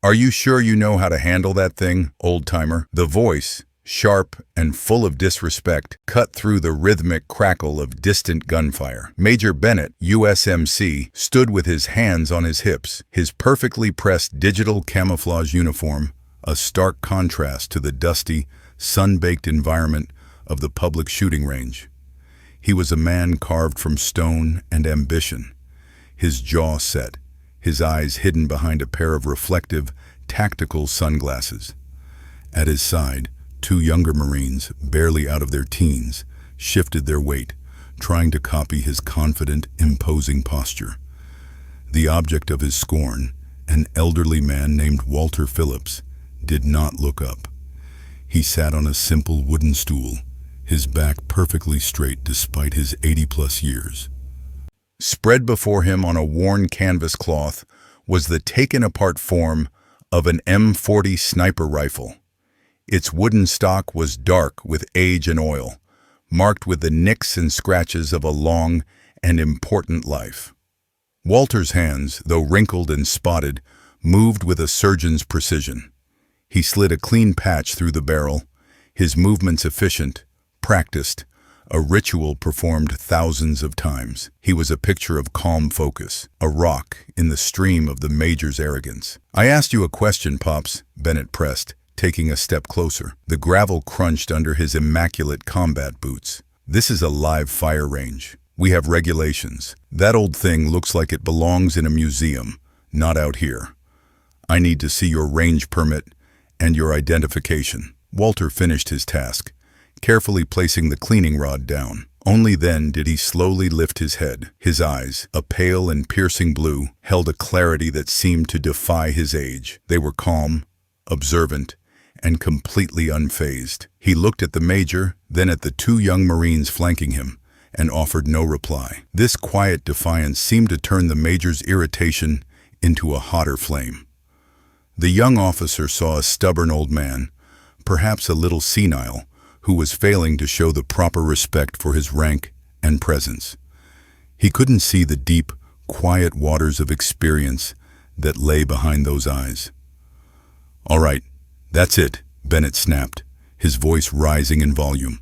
Are you sure you know how to handle that thing, old-timer? The voice, sharp and full of disrespect, cut through the rhythmic crackle of distant gunfire. Major Bennett, USMC, stood with his hands on his hips, his perfectly pressed digital camouflage uniform, a stark contrast to the dusty, sun-baked environment of the public shooting range. He was a man carved from stone and ambition, his jaw set, his eyes hidden behind a pair of reflective, tactical sunglasses. At his side, two younger Marines, barely out of their teens, shifted their weight, trying to copy his confident, imposing posture. The object of his scorn, an elderly man named Walter Phillips, did not look up. He sat on a simple wooden stool, his back perfectly straight despite his 80-plus years. Spread before him on a worn canvas cloth was the taken-apart form of an M40 sniper rifle. Its wooden stock was dark with age and oil, marked with the nicks and scratches of a long and important life. Walter's hands, though wrinkled and spotted, moved with a surgeon's precision. He slid a clean patch through the barrel, his movements efficient, practiced, a ritual performed thousands of times. He was a picture of calm focus, a rock in the stream of the Major's arrogance. "I asked you a question, Pops," Bennett pressed, taking a step closer. The gravel crunched under his immaculate combat boots. "This is a live fire range. We have regulations. That old thing looks like it belongs in a museum, not out here. I need to see your range permit and your identification." Walter finished his task, carefully placing the cleaning rod down. Only then did he slowly lift his head. His eyes, a pale and piercing blue, held a clarity that seemed to defy his age. They were calm, observant, and completely unfazed. He looked at the Major, then at the two young Marines flanking him, and offered no reply. This quiet defiance seemed to turn the Major's irritation into a hotter flame. The young officer saw a stubborn old man, perhaps a little senile, who was failing to show the proper respect for his rank and presence. He couldn't see the deep, quiet waters of experience that lay behind those eyes. "All right, that's it," Bennett snapped, his voice rising in volume.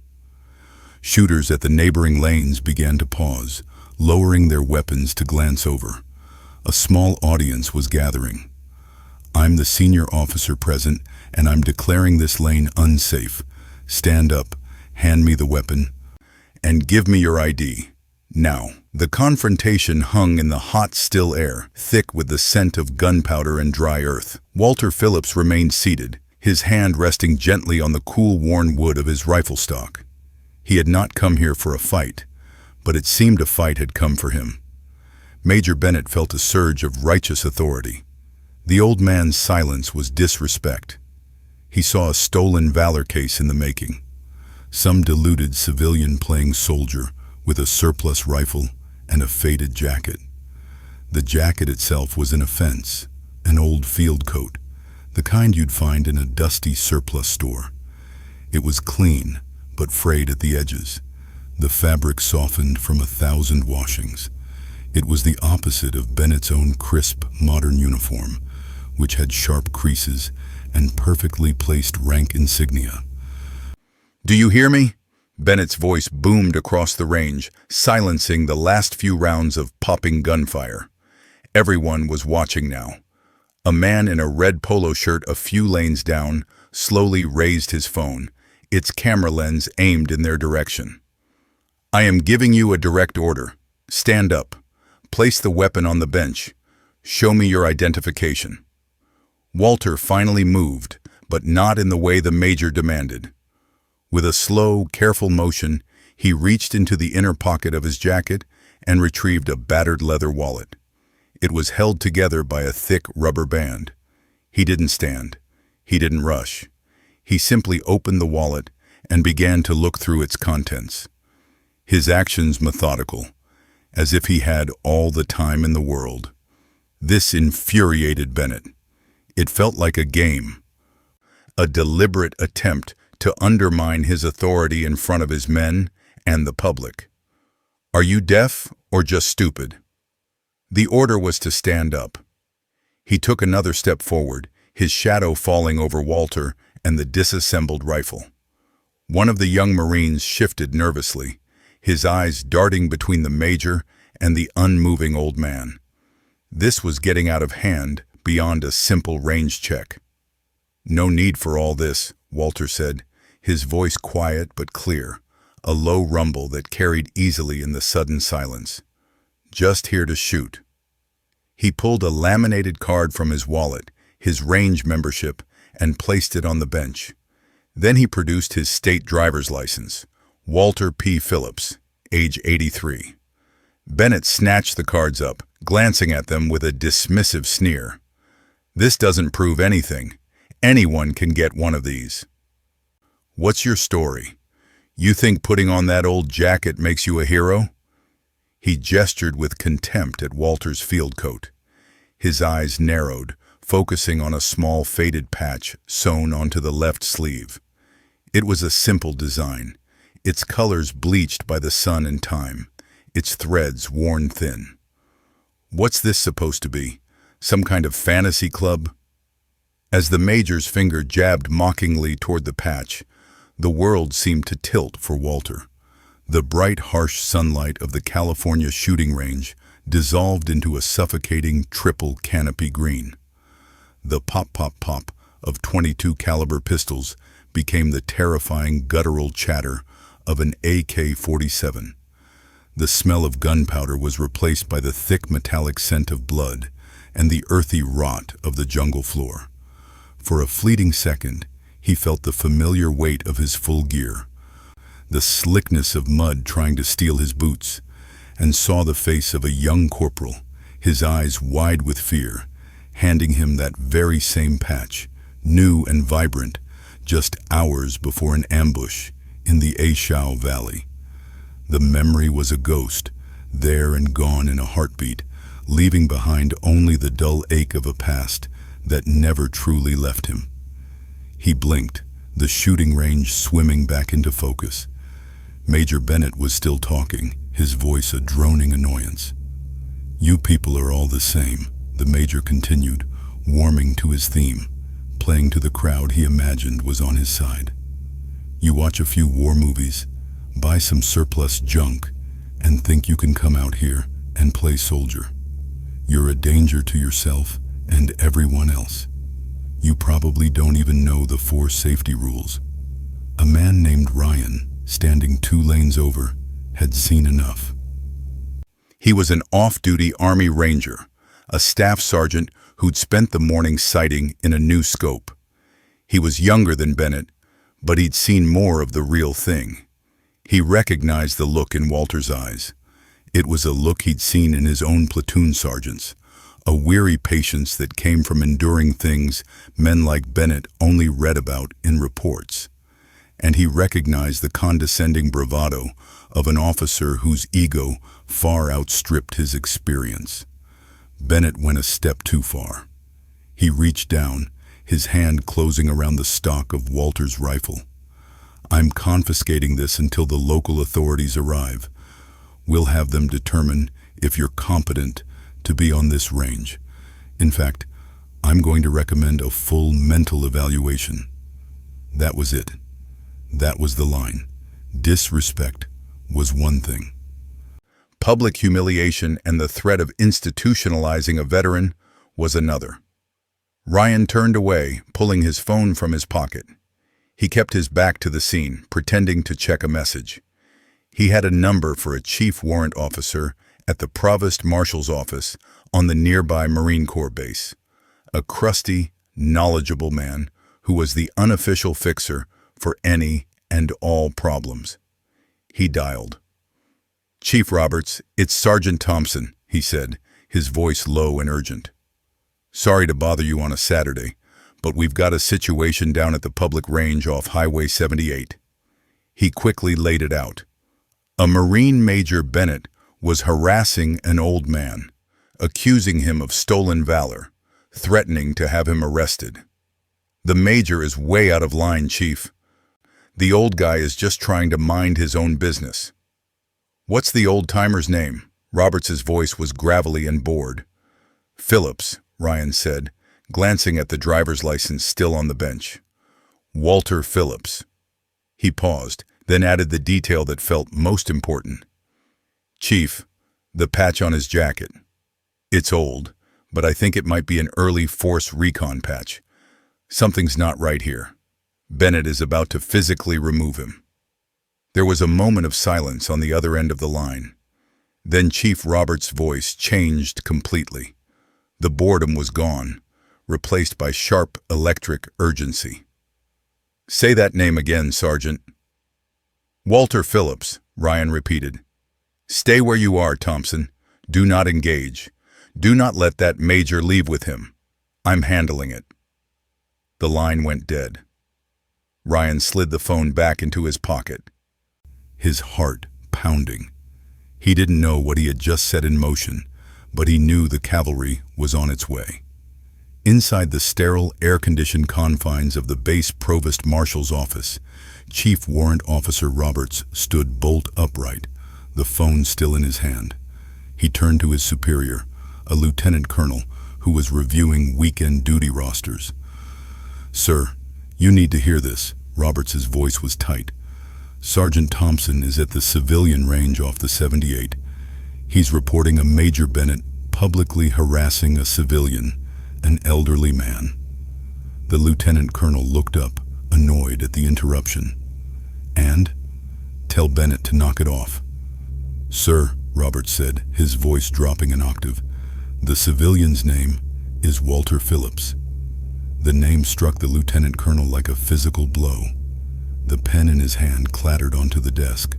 Shooters at the neighboring lanes began to pause, lowering their weapons to glance over. A small audience was gathering. "I'm the senior officer present, and I'm declaring this lane unsafe. Stand up, hand me the weapon, and give me your ID. Now." The confrontation hung in the hot, still air, thick with the scent of gunpowder and dry earth. Walter Phillips remained seated, his hand resting gently on the cool, worn wood of his rifle stock. He had not come here for a fight, but it seemed a fight had come for him. Major Bennett felt a surge of righteous authority. The old man's silence was disrespect. He saw a stolen valor case in the making. Some deluded civilian playing soldier with a surplus rifle and a faded jacket. The jacket itself was an offense, an old field coat, the kind you'd find in a dusty surplus store. It was clean, but frayed at the edges, the fabric softened from 1,000 washings. It was the opposite of Bennett's own crisp, modern uniform, which had sharp creases and perfectly placed rank insignia. "Do you hear me?" Bennett's voice boomed across the range, silencing the last few rounds of popping gunfire. Everyone was watching now. A man in a red polo shirt a few lanes down slowly raised his phone, its camera lens aimed in their direction. "I am giving you a direct order. Stand up. Place the weapon on the bench. Show me your identification." Walter finally moved, but not in the way the Major demanded. With a slow, careful motion, he reached into the inner pocket of his jacket and retrieved a battered leather wallet. It was held together by a thick rubber band. He didn't stand. He didn't rush. He simply opened the wallet and began to look through its contents. His actions methodical, as if he had all the time in the world. This infuriated Bennett. It felt like a game, a deliberate attempt to undermine his authority in front of his men and the public. "Are you deaf or just stupid?" The order was to stand up. He took another step forward, his shadow falling over Walter and the disassembled rifle. One of the young Marines shifted nervously, his eyes darting between the major and the unmoving old man. This was getting out of hand beyond a simple range check. "No need for all this," Walter said, his voice quiet but clear, a low rumble that carried easily in the sudden silence. "Just here to shoot." He pulled a laminated card from his wallet, his range membership, and placed it on the bench. Then he produced his state driver's license, Walter P. Phillips, age 83. Bennett snatched the cards up, glancing at them with a dismissive sneer. "This doesn't prove anything. Anyone can get one of these." "What's your story? You think putting on that old jacket makes you a hero?" He gestured with contempt at Walter's field coat. His eyes narrowed, focusing on a small faded patch sewn onto the left sleeve. It was a simple design, its colors bleached by the sun and time, its threads worn thin. "What's this supposed to be? Some kind of fantasy club?" As the major's finger jabbed mockingly toward the patch, the world seemed to tilt for Walter. The bright, harsh sunlight of the California shooting range dissolved into a suffocating triple canopy green. The pop-pop-pop of .22 caliber pistols became the terrifying guttural chatter of an AK-47. The smell of gunpowder was replaced by the thick metallic scent of blood and the earthy rot of the jungle floor. For a fleeting second, he felt the familiar weight of his full gear, the slickness of mud trying to steal his boots, and saw the face of a young corporal, his eyes wide with fear, handing him that very same patch, new and vibrant, just hours before an ambush in the Ashau Valley. The memory was a ghost, there and gone in a heartbeat, leaving behind only the dull ache of a past that never truly left him. He blinked, the shooting range swimming back into focus. Major Bennett was still talking, his voice a droning annoyance. "You people are all the same," the major continued, warming to his theme, playing to the crowd he imagined was on his side. "You watch a few war movies, buy some surplus junk, and think you can come out here and play soldier. You're a danger to yourself and everyone else. You probably don't even know the 4 safety rules." A man named Ryan, standing 2 lanes over, had seen enough. He was an off-duty Army Ranger, a staff sergeant who'd spent the morning sighting in a new scope. He was younger than Bennett, but he'd seen more of the real thing. He recognized the look in Walter's eyes. It was a look he'd seen in his own platoon sergeants, a weary patience that came from enduring things men like Bennett only read about in reports. And he recognized the condescending bravado of an officer whose ego far outstripped his experience. Bennett went a step too far. He reached down, his hand closing around the stock of Walter's rifle. "I'm confiscating this until the local authorities arrive. We'll have them determine if you're competent to be on this range. In fact, I'm going to recommend a full mental evaluation." That was it. That was the line. Disrespect was one thing. Public humiliation and the threat of institutionalizing a veteran was another. Ryan turned away, pulling his phone from his pocket. He kept his back to the scene, pretending to check a message. He had a number for a chief warrant officer at the Provost Marshal's office on the nearby Marine Corps base. A crusty, knowledgeable man who was the unofficial fixer for any and all problems. He dialed. "Chief Roberts, it's Sergeant Thompson," he said, his voice low and urgent. "Sorry to bother you on a Saturday, but we've got a situation down at the public range off Highway 78. He quickly laid it out. A Marine Major Bennett was harassing an old man, accusing him of stolen valor, threatening to have him arrested. "The Major is way out of line, Chief. The old guy is just trying to mind his own business." "What's the old-timer's name?" Roberts's voice was gravelly and bored. "Phillips," Ryan said, glancing at the driver's license still on the bench. Walter Phillips. He paused, then added the detail that felt most important. Chief, the patch on his jacket. It's old, but I think it might be an early force recon patch. Something's not right here. Bennett is about to physically remove him. There was a moment of silence on the other end of the line. Then Chief Roberts' voice changed completely. The boredom was gone, replaced by sharp electric urgency. Say that name again, Sergeant. Walter Phillips, Ryan repeated. Stay where you are, Thompson. Do not engage. Do not let that major leave with him. I'm handling it. The line went dead. Ryan slid the phone back into his pocket, his heart pounding. He didn't know what he had just set in motion, but he knew the cavalry was on its way. Inside the sterile, air-conditioned confines of the base provost marshal's office, Chief Warrant Officer Roberts stood bolt upright, the phone still in his hand. He turned to his superior, a lieutenant colonel who was reviewing weekend duty rosters. Sir, you need to hear this. Roberts' voice was tight. Sergeant Thompson is at the civilian range off the 78. He's reporting a Major Bennett publicly harassing a civilian, an elderly man. The lieutenant colonel looked up, annoyed at the interruption. And? Tell Bennett to knock it off. Sir, Roberts said, his voice dropping an octave, the civilian's name is Walter Phillips. The name struck the lieutenant colonel like a physical blow. The pen in his hand clattered onto the desk.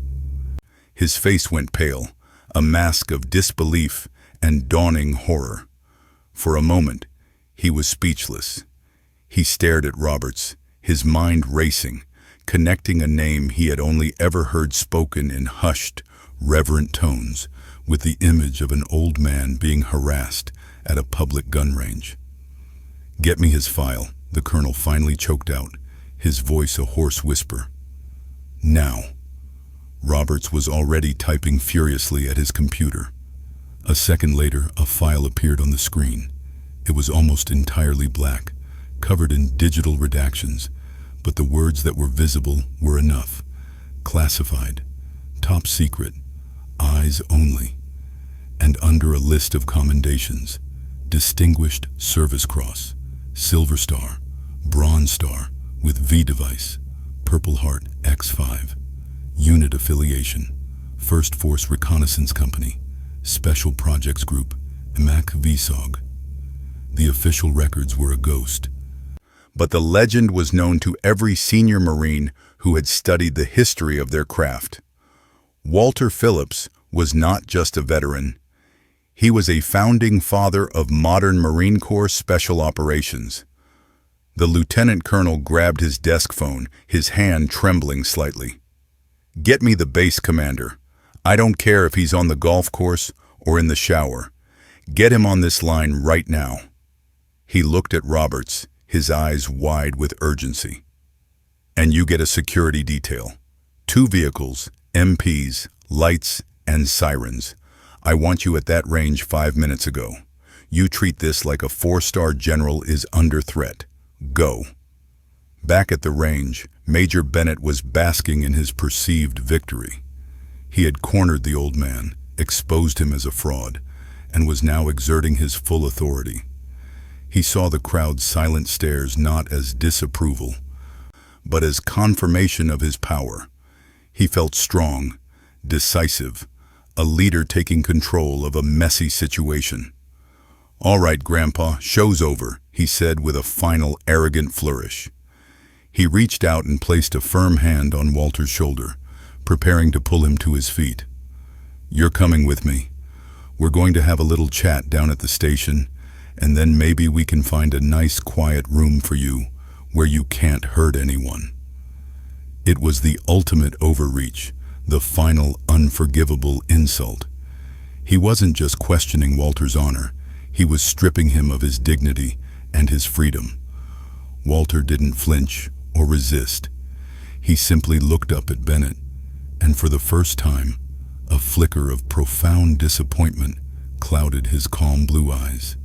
His face went pale, a mask of disbelief and dawning horror. For a moment, he was speechless. He stared at Roberts, his mind racing, connecting a name he had only ever heard spoken in hushed, reverent tones with the image of an old man being harassed at a public gun range. Get me his file, the colonel finally choked out, his voice a hoarse whisper. Now. Roberts was already typing furiously at his computer. A second later, a file appeared on the screen. It was almost entirely black, covered in digital redactions, but the words that were visible were enough. Classified, top secret, eyes only, and under a list of commendations, Distinguished Service Cross, Silver Star, Bronze Star with V device, Purple Heart X5, Unit Affiliation, First Force Reconnaissance Company, Special Projects Group, EMAC VSOG. The official records were a ghost. But the legend was known to every senior Marine who had studied the history of their craft. Walter Phillips was not just a veteran. He was a founding father of modern Marine Corps Special Operations. The lieutenant colonel grabbed his desk phone, his hand trembling slightly. Get me the base commander. I don't care if he's on the golf course or in the shower. Get him on this line right now. He looked at Roberts, his eyes wide with urgency. And you get a security detail. 2 vehicles, MPs, lights, and sirens. I want you at that range 5 minutes ago. You treat this like a 4-star general is under threat. Go. Back at the range, Major Bennett was basking in his perceived victory. He had cornered the old man, exposed him as a fraud, and was now exerting his full authority. He saw the crowd's silent stares not as disapproval, but as confirmation of his power. He felt strong, decisive, a leader taking control of a messy situation. All right, Grandpa, show's over, he said with a final arrogant flourish. He reached out and placed a firm hand on Walter's shoulder, preparing to pull him to his feet. You're coming with me. We're going to have a little chat down at the station, and then maybe we can find a nice quiet room for you where you can't hurt anyone. It was the ultimate overreach, the final unforgivable insult. He wasn't just questioning Walter's honor, he was stripping him of his dignity and his freedom. Walter didn't flinch or resist. He simply looked up at Bennett, and for the first time, a flicker of profound disappointment clouded his calm blue eyes.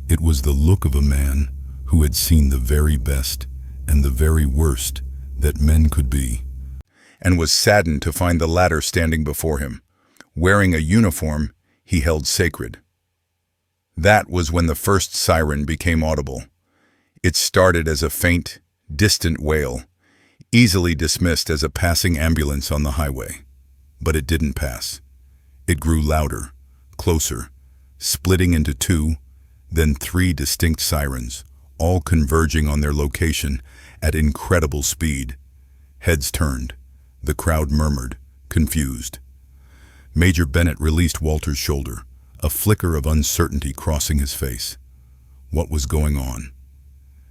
It was the look of a man who had seen the very best and the very worst that men could be, and was saddened to find the latter standing before him, wearing a uniform he held sacred. That was when the first siren became audible. It started as a faint, distant wail, easily dismissed as a passing ambulance on the highway. But it didn't pass. It grew louder, closer, splitting into two, then three distinct sirens, all converging on their location at incredible speed. Heads turned. The crowd murmured, confused. Major Bennett released Walter's shoulder, a flicker of uncertainty crossing his face. What was going on?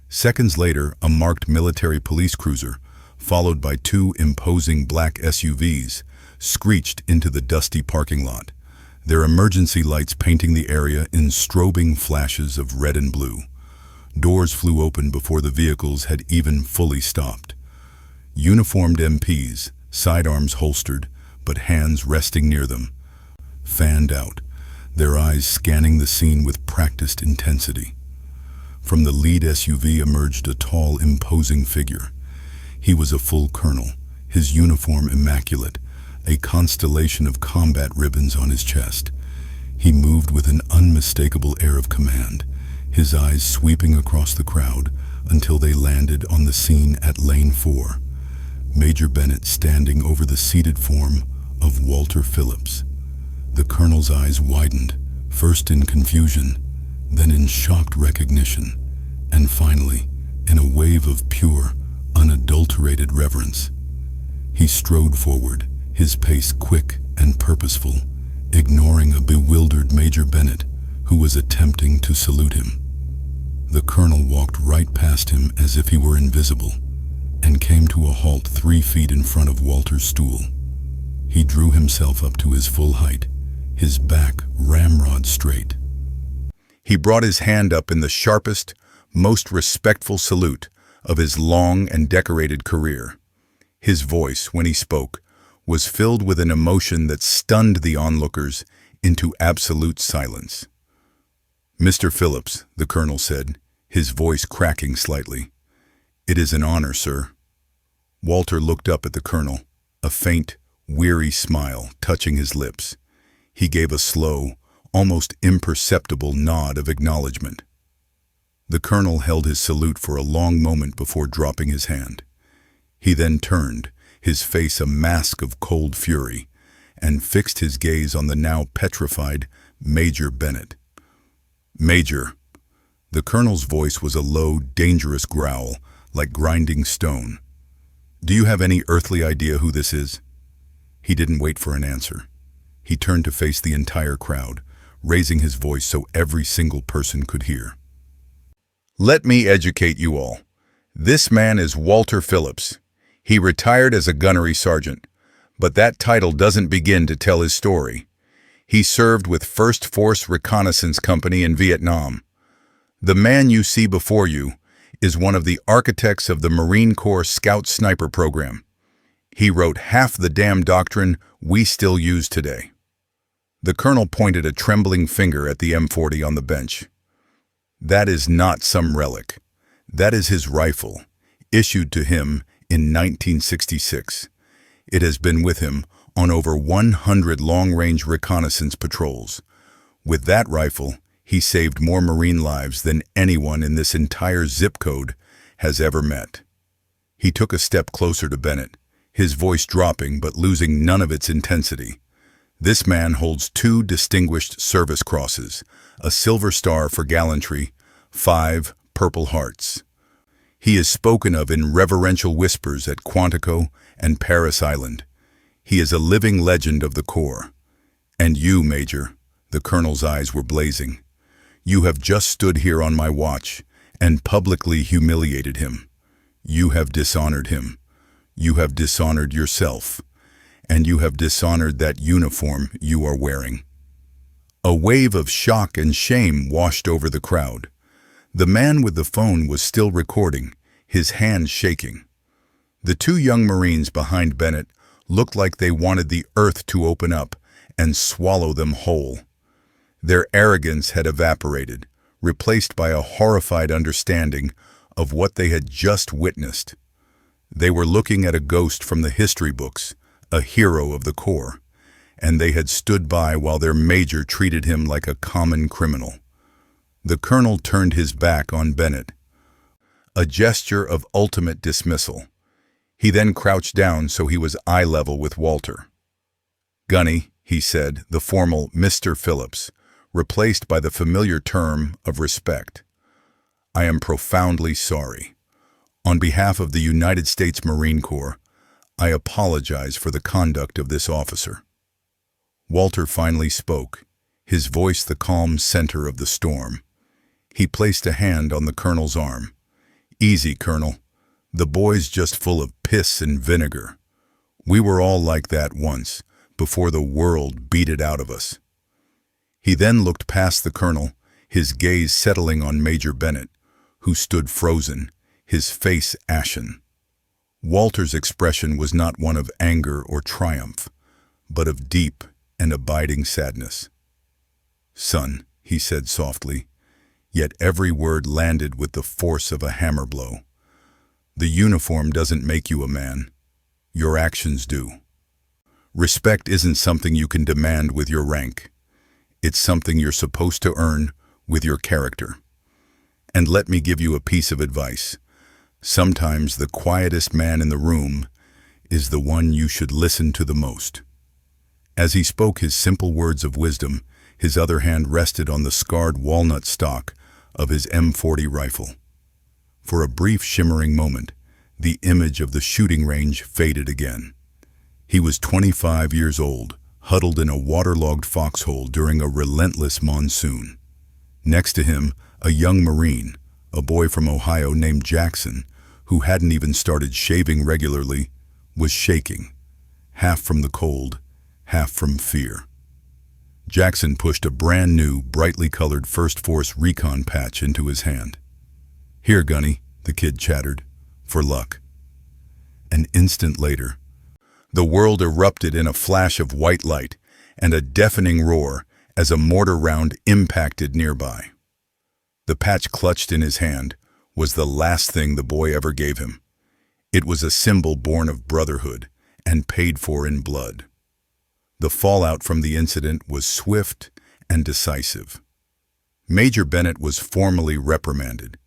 Seconds later, a marked military police cruiser, followed by two imposing black SUVs, screeched into the dusty parking lot, their emergency lights painting the area in strobing flashes of red and blue. Doors flew open before the vehicles had even fully stopped. Uniformed MPs, sidearms holstered, but hands resting near them, fanned out, their eyes scanning the scene with practiced intensity. From the lead SUV emerged a tall, imposing figure. He was a full colonel, his uniform immaculate, a constellation of combat ribbons on his chest. He moved with an unmistakable air of command, his eyes sweeping across the crowd until they landed on the scene at Lane 4. Major Bennett standing over the seated form of Walter Phillips. The colonel's eyes widened, first in confusion, then in shocked recognition, and finally in a wave of pure, unadulterated reverence. He strode forward, his pace quick and purposeful, ignoring a bewildered Major Bennett who was attempting to salute him. The colonel walked right past him as if he were invisible, and came to a halt 3 feet in front of Walter's stool. He drew himself up to his full height, his back ramrod straight. He brought his hand up in the sharpest, most respectful salute of his long and decorated career. His voice, when he spoke, was filled with an emotion that stunned the onlookers into absolute silence. "Mr. Phillips," the colonel said, his voice cracking slightly, "it is an honor, sir." Walter looked up at the colonel, a faint, weary smile touching his lips. He gave a slow, almost imperceptible nod of acknowledgement. The colonel held his salute for a long moment before dropping his hand. He then turned, his face a mask of cold fury, and fixed his gaze on the now petrified Major Bennett. "Major." The colonel's voice was a low, dangerous growl, like grinding stone. "Do you have any earthly idea who this is?" He didn't wait for an answer. He turned to face the entire crowd, raising his voice so every single person could hear. "Let me educate you all. This man is Walter Phillips. He retired as a gunnery sergeant, but that title doesn't begin to tell his story. He served with 1st Force Reconnaissance Company in Vietnam. The man you see before you is one of the architects of the Marine Corps Scout Sniper program. He wrote half the damn doctrine we still use today." The colonel pointed a trembling finger at the M40 on the bench. "That is not some relic. That is his rifle, issued to him in 1966. It has been with him on over 100 long-range reconnaissance patrols. With that rifle, he saved more Marine lives than anyone in this entire zip code has ever met." He took a step closer to Bennett, his voice dropping but losing none of its intensity. "This man holds 2 distinguished service crosses, a Silver Star for gallantry, 5 Purple Hearts. He is spoken of in reverential whispers at Quantico and Paris Island. He is a living legend of the Corps. And you, Major," the colonel's eyes were blazing, "you have just stood here on my watch and publicly humiliated him. You have dishonored him. You have dishonored yourself. And you have dishonored that uniform you are wearing." A wave of shock and shame washed over the crowd. The man with the phone was still recording, his hand shaking. The 2 young Marines behind Bennett looked like they wanted the earth to open up and swallow them whole. Their arrogance had evaporated, replaced by a horrified understanding of what they had just witnessed. They were looking at a ghost from the history books, a hero of the Corps, and they had stood by while their major treated him like a common criminal. The colonel turned his back on Bennett, a gesture of ultimate dismissal. He then crouched down so he was eye level with Walter. "Gunny," he said, the formal Mr. Phillips, replaced by the familiar term of respect. "I am profoundly sorry. On behalf of the United States Marine Corps, I apologize for the conduct of this officer." Walter finally spoke, his voice the calm center of the storm. He placed a hand on the colonel's arm. "Easy, Colonel. The boy's just full of piss and vinegar. We were all like that once, before the world beat it out of us." He then looked past the colonel, his gaze settling on Major Bennett, who stood frozen, his face ashen. Walter's expression was not one of anger or triumph, but of deep and abiding sadness. "Son," he said softly, yet every word landed with the force of a hammer blow. "The uniform doesn't make you a man. Your actions do. Respect isn't something you can demand with your rank. It's something you're supposed to earn with your character. And let me give you a piece of advice. Sometimes the quietest man in the room is the one you should listen to the most." As he spoke his simple words of wisdom, his other hand rested on the scarred walnut stock of his M40 rifle. For a brief shimmering moment, the image of the shooting range faded again. He was 25 years old, huddled in a waterlogged foxhole during a relentless monsoon. Next to him, a young Marine, a boy from Ohio named Jackson, who hadn't even started shaving regularly, was shaking, half from the cold, half from fear. Jackson pushed a brand new, brightly colored First Force recon patch into his hand. "Here, Gunny," the kid chattered, "for luck." An instant later, the world erupted in a flash of white light and a deafening roar as a mortar round impacted nearby. The patch clutched in his hand was the last thing the boy ever gave him. It was a symbol born of brotherhood and paid for in blood. The fallout from the incident was swift and decisive. Major Bennett was formally reprimanded.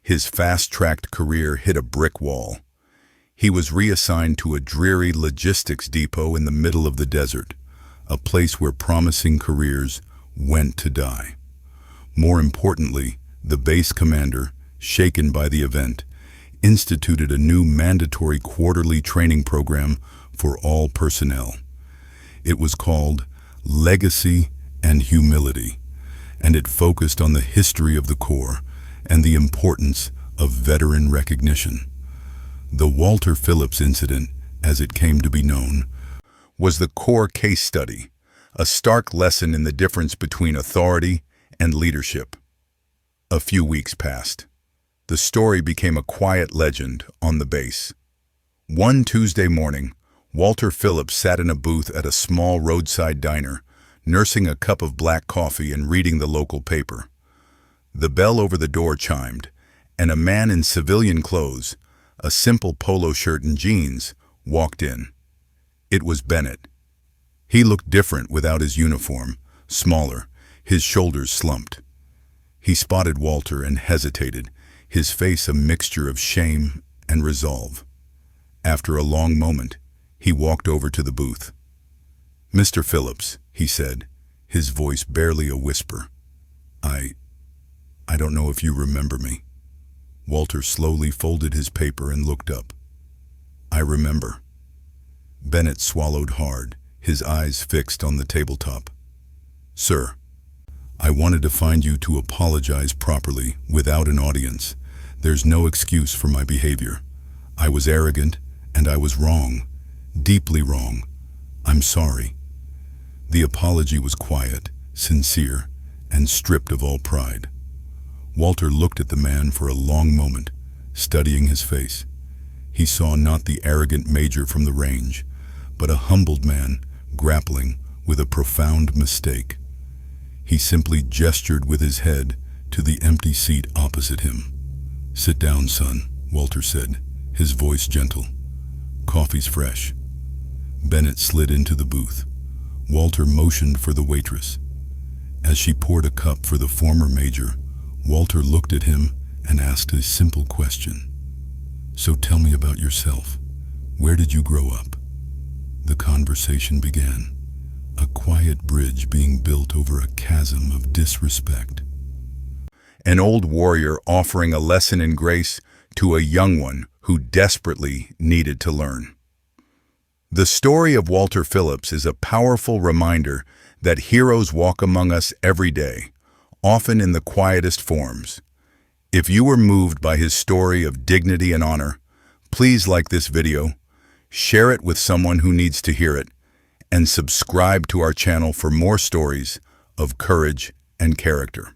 His fast-tracked career hit a brick wall. He was reassigned to a dreary logistics depot in the middle of the desert, a place where promising careers went to die. More importantly, the base commander, shaken by the event, instituted a new mandatory quarterly training program for all personnel. It was called Legacy and Humility, and it focused on the history of the Corps and the importance of veteran recognition. The Walter Phillips incident, as it came to be known, was the Corps case study, a stark lesson in the difference between authority and leadership. A few weeks passed. The story became a quiet legend on the base. One Tuesday morning, Walter Phillips sat in a booth at a small roadside diner, nursing a cup of black coffee and reading the local paper. The bell over the door chimed, and a man in civilian clothes, a simple polo shirt and jeans, walked in. It was Bennett. He looked different without his uniform, smaller, his shoulders slumped. He spotted Walter and hesitated, his face a mixture of shame and resolve. After a long moment, he walked over to the booth. "Mr. Phillips," he said, his voice barely a whisper. I don't know if you remember me." Walter slowly folded his paper and looked up. "I remember." Bennett swallowed hard, his eyes fixed on the tabletop. "Sir, I wanted to find you to apologize properly, without an audience. There's no excuse for my behavior. I was arrogant, and I was wrong. Deeply wrong. I'm sorry." The apology was quiet, sincere, and stripped of all pride. Walter looked at the man for a long moment, studying his face. He saw not the arrogant major from the range, but a humbled man grappling with a profound mistake. He simply gestured with his head to the empty seat opposite him. "Sit down, son," Walter said, his voice gentle. "Coffee's fresh." Bennett slid into the booth. Walter motioned for the waitress. As she poured a cup for the former major, Walter looked at him and asked a simple question. "So tell me about yourself. Where did you grow up?" The conversation began, a quiet bridge being built over a chasm of disrespect. An old warrior offering a lesson in grace to a young one who desperately needed to learn. The story of Walter Phillips is a powerful reminder that heroes walk among us every day, often in the quietest forms. If you were moved by his story of dignity and honor, please like this video, share it with someone who needs to hear it, and subscribe to our channel for more stories of courage and character.